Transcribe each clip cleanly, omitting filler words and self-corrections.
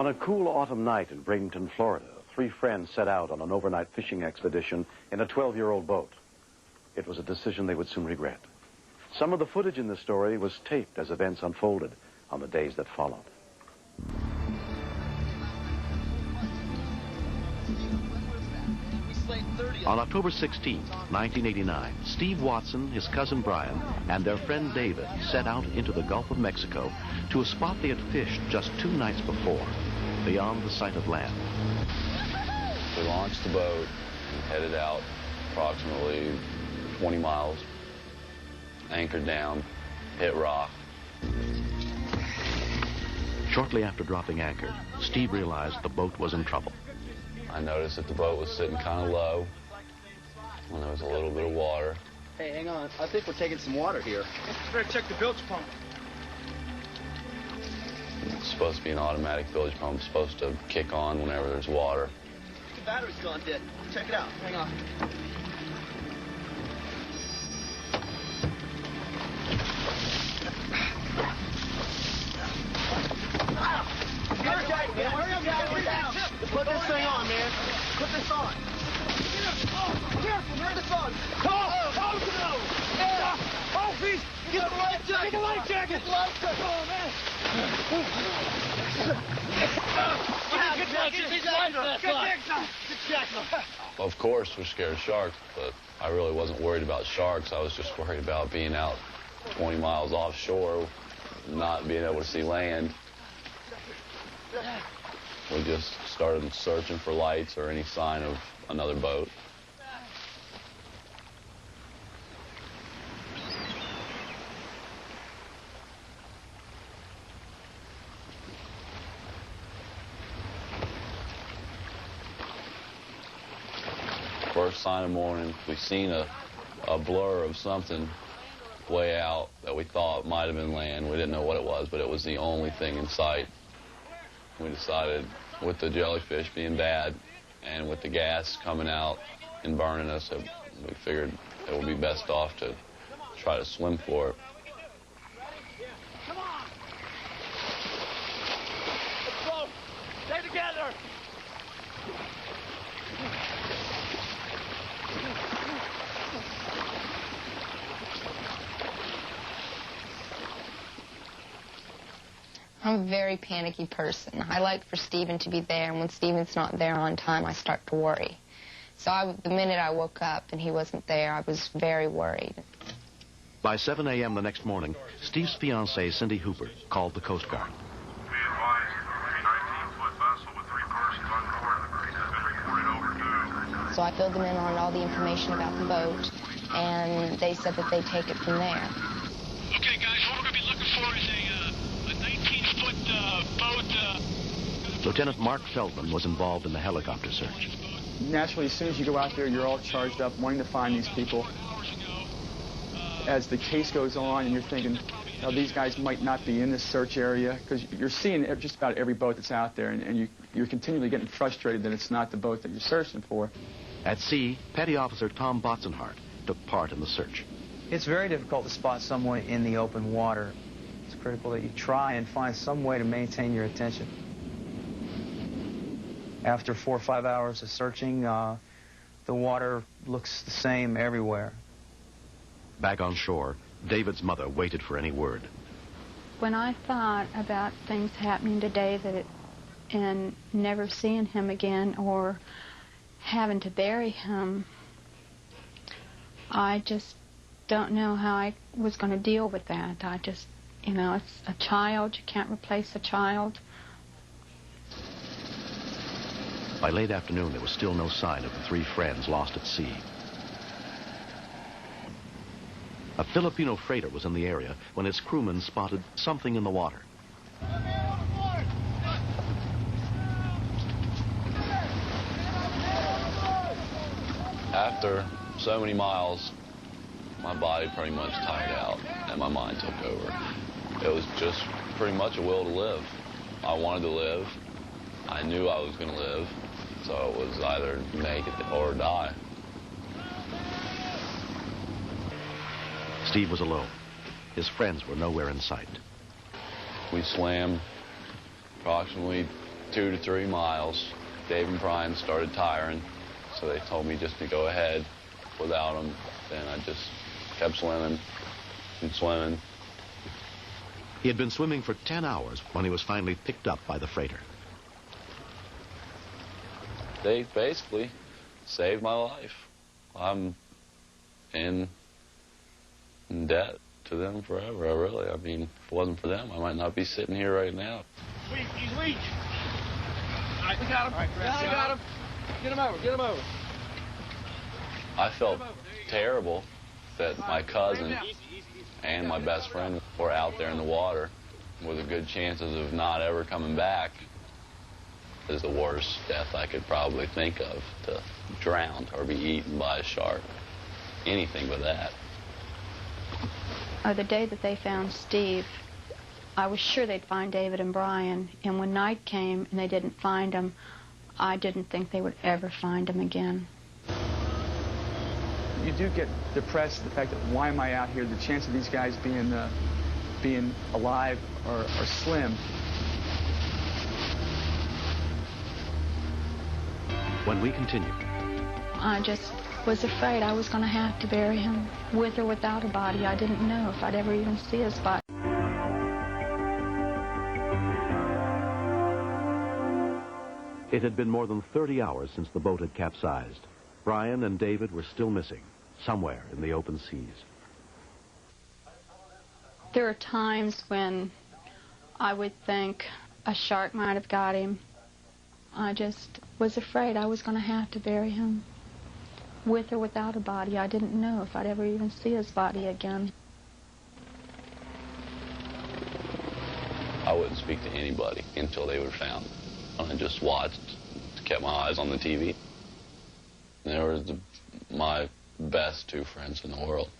On a cool autumn night in Bradenton, Florida, three friends set out on an overnight fishing expedition in a 12-year-old boat. It was a decision they would soon regret. Some of the footage in the story was taped as events unfolded on the days that followed. On October 16, 1989, Steve Watson, his cousin Brian, and their friend David set out into the Gulf of Mexico to a spot they had fished just 2 nights before, beyond the sight of land. We launched the boat and headed out approximately 20 miles, anchored down, hit rock. Shortly after dropping anchor, Steve realized the boat was in trouble. I noticed that the boat was sitting kind of low when there was a little bit of water. Hey, hang on. I think we're taking some water here. Better check the bilge pump. It's supposed to be an automatic bilge pump, supposed to kick on whenever there's water. The battery's gone dead. Check it out. Hang on. Put this thing on, man. Put this on. Careful, man. Put this on. Oh, no. Yeah. Oh, please. Get the life jacket. Get the life jacket. Get the life jacket. Oh, man. Of course, we're scared of sharks, but I really wasn't worried about sharks. I was just worried about being out 20 miles offshore, not being able to see land. We just started searching for lights or any sign of another boat. First sign of morning, we seen a blur of something way out that we thought might have been land. We didn't know what it was, but it was the only thing in sight. We decided, with the jellyfish being bad and with the gas coming out and burning us, we figured it would be best off to try to swim for it. Come on! Let's go! Stay together! I'm a very panicky person. I like for Stephen to be there, and when Stephen's not there on time, I start to worry. So the minute I woke up and he wasn't there, I was very worried. By 7 a.m. the next morning, Steve's fiancée, Cindy Hooper, called the Coast Guard. Be advised, a 19-foot vessel with 3 persons on board has been reported overdue. So I filled them in on all the information about the boat, and they said that they'd take it from there. Okay, guys, what we're going to be looking for is a 19-foot boat. Lieutenant Mark Feldman was involved in the helicopter search. Naturally, as soon as you go out there, you're all charged up, wanting to find these people. As the case goes on, and you're thinking, these guys might not be in this search area, because you're seeing just about every boat that's out there, and you're continually getting frustrated that it's not the boat that you're searching for. At sea, Petty Officer Tom Botzenhart took part in the search. It's very difficult to spot someone in the open water. It's critical that you try and find some way to maintain your attention. After 4 or 5 hours of searching, the water looks the same everywhere. Back on shore, David's mother waited for any word. When I thought about things happening to David and never seeing him again or having to bury him, I just don't know how I was going to deal with that. I just, it's a child. You can't replace a child. By late afternoon, there was still no sign of the 3 friends lost at sea. A Filipino freighter was in the area when its crewmen spotted something in the water. After so many miles, my body pretty much tired out and my mind took over. It was just pretty much a will to live. I wanted to live. I knew I was going to live, so it was either make it or die. Steve was alone. His friends were nowhere in sight. We swam approximately 2 to 3 miles, Dave and Brian started tiring, so they told me just to go ahead without them. Then I just kept swimming and swimming. He had been swimming for 10 hours when he was finally picked up by the freighter. They basically saved my life. I'm in debt to them forever, really. I mean, if it wasn't for them, I might not be sitting here right now. Weak, he's weak. All right, we got him. All right, got him. Get him over, get him over. I felt terrible that my cousin and my best friend were out there in the water with a good chances of not ever coming back. Is the worst death I could probably think of, to drown or be eaten by a shark. Anything but that. The day that they found Steve, I was sure they'd find David and Brian, and when night came and they didn't find them, I didn't think they would ever find them again. You do get depressed at the fact that why am I out here? The chance of these guys being alive are slim. When we continue. I just was afraid I was going to have to bury him, with or without a body. I didn't know if I'd ever even see his body. It had been more than 30 hours since the boat had capsized. Brian and David were still missing, somewhere in the open seas. There are times when I would think a shark might have got him. I just was afraid I was going to have to bury him, with or without a body. I didn't know if I'd ever even see his body again. I wouldn't speak to anybody until they were found. I just watched, kept my eyes on the TV. They were my best 2 friends in the world.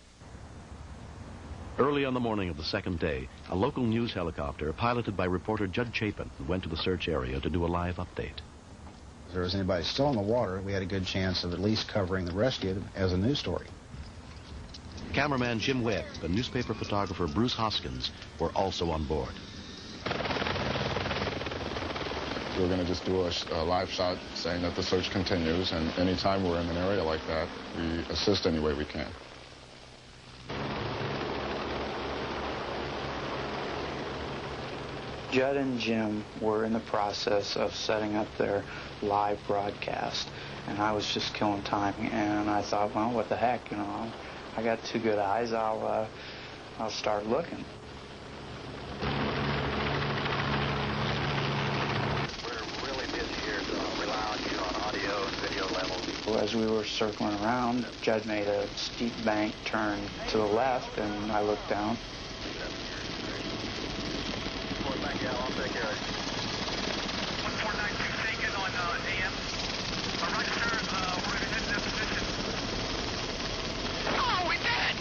Early on the morning of the second day, a local news helicopter piloted by reporter Judd Chapin went to the search area to do a live update. If there was anybody still in the water, we had a good chance of at least covering the rescue as a news story. Cameraman Jim Webb and newspaper photographer Bruce Hoskins were also on board. We're going to just do a live shot saying that the search continues, and anytime we're in an area like that, we assist any way we can. Judd and Jim were in the process of setting up their live broadcast, and I was just killing time, and I thought, well, what the heck, you know, I got 2 good eyes, I'll start looking. We're really busy here, so rely on you on audio and video levels. As we were circling around, Judd made a steep bank turn to the left, and I looked down. Yeah, I'll take care of it. 1492 taken on AM. Roger, sir. We're going to head to that position. Oh, we did!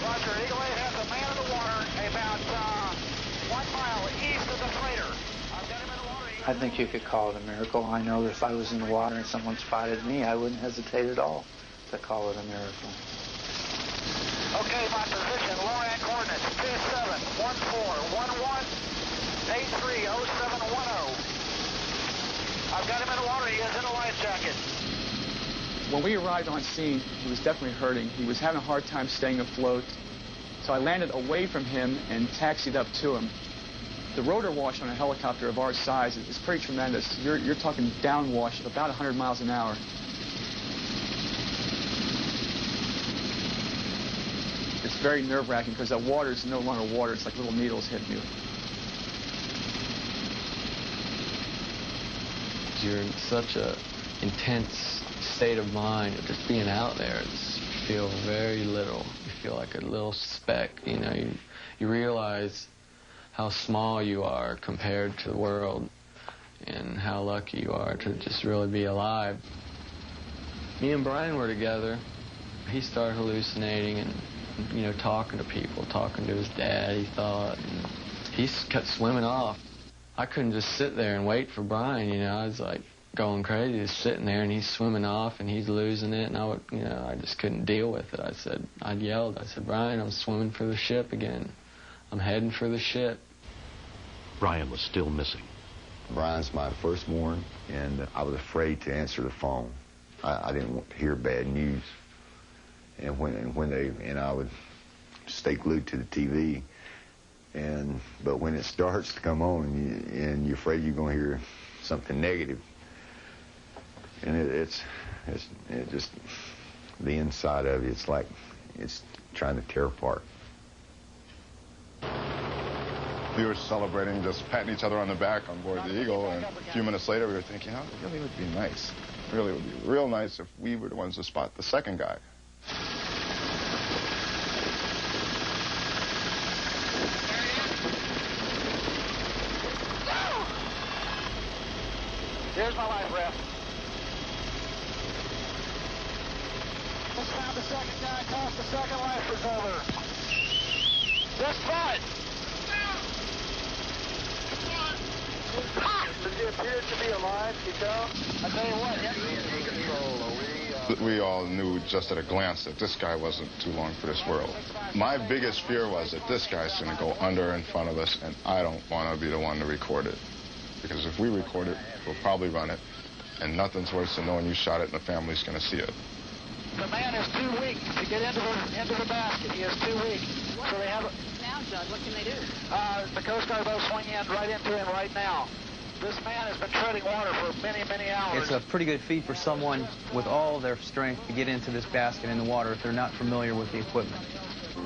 Roger, Eagle 8 has a man in the water about 1 mile east of the freighter. I've got him in the water. I think you could call it a miracle. I know that if I was in the water and someone spotted me, I wouldn't hesitate at all to call it a miracle. Okay, my position, LORAN coordinates 271411. 830710. I've got him in the water. He is in a life jacket. When we arrived on scene, he was definitely hurting. He was having a hard time staying afloat. So I landed away from him and taxied up to him. The rotor wash on a helicopter of our size is pretty tremendous. You're talking downwash of about 100 miles an hour. It's very nerve-wracking because that water is no longer water. It's like little needles hitting you. You're in such a intense state of mind of just being out there. You feel very little. You feel like a little speck. You know, you realize how small you are compared to the world and how lucky you are to just really be alive. Me and Brian were together. He started hallucinating and, you know, talking to people, talking to his dad, he thought. And he kept swimming off. I couldn't just sit there and wait for Brian, you know. I was like going crazy, just sitting there, and he's swimming off, and he's losing it, and I just couldn't deal with it. I yelled, Brian, I'm swimming for the ship again. I'm heading for the ship. Brian was still missing. Brian's my firstborn, and I was afraid to answer the phone. I didn't want to hear bad news. And when I would stay glued to the TV, but when it starts to come on, and you're afraid you're going to hear something negative, and it's just the inside of you. It's like it's trying to tear apart. We were celebrating, just patting each other on the back on board the Eagle, and a few minutes later we were thinking, it really would be nice. It really would be real nice if we were the ones to spot the second guy. Here's my life raft. Just found the second guy, tossed the second life preserver. Just fine. Does he appear to be alive, you tell? I tell you what, We all knew just at a glance that this guy wasn't too long for this world. My biggest fear was that this guy's going to go under in front of us, and I don't want to be the one to record it. Because if we record it, we'll probably run it, and nothing's worse than knowing you shot it and the family's going to see it. The man is too weak to get into the basket. He is too weak. So they have now, Judd, what can they do? The Coast Guard boat swing in right into him right now. This man has been treading water for many, many hours. It's a pretty good feat for someone with all their strength to get into this basket in the water if they're not familiar with the equipment.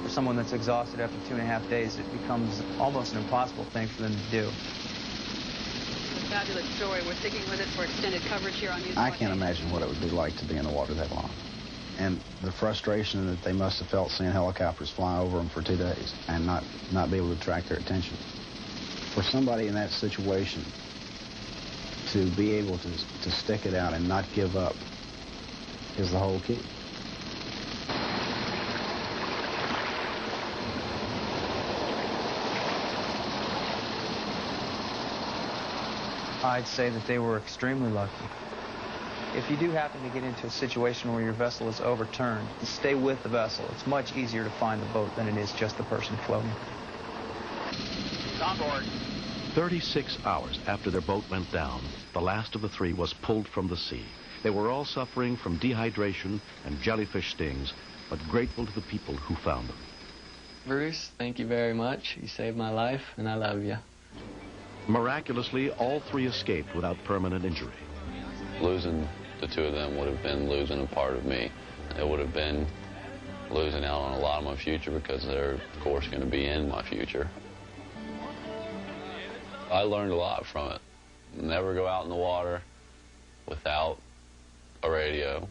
For someone that's exhausted after 2.5 days, it becomes almost an impossible thing for them to do. Fabulous story. We're sticking with it for extended coverage here on News. I can't imagine what it would be like to be in the water that long. And the frustration that they must have felt seeing helicopters fly over them for 2 days and not be able to attract their attention. For somebody in that situation to be able to stick it out and not give up is the whole key. I'd say that they were extremely lucky. If you do happen to get into a situation where your vessel is overturned, stay with the vessel. It's much easier to find the boat than it is just the person floating. On board. 36 hours after their boat went down, the last of the three was pulled from the sea. They were all suffering from dehydration and jellyfish stings, but grateful to the people who found them. Bruce, thank you very much. You saved my life, and I love you. Miraculously, all three escaped without permanent injury. Losing the two of them would have been losing a part of me. It would have been losing out on a lot of my future because they're, of course, going to be in my future. I learned a lot from it. Never go out in the water without a radio.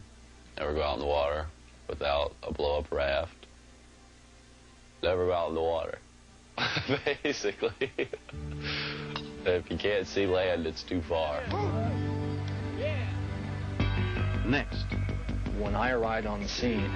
Never go out in the water without a blow-up raft. Never go out in the water, basically. If you can't see land, it's too far. Next. When I arrived on the scene,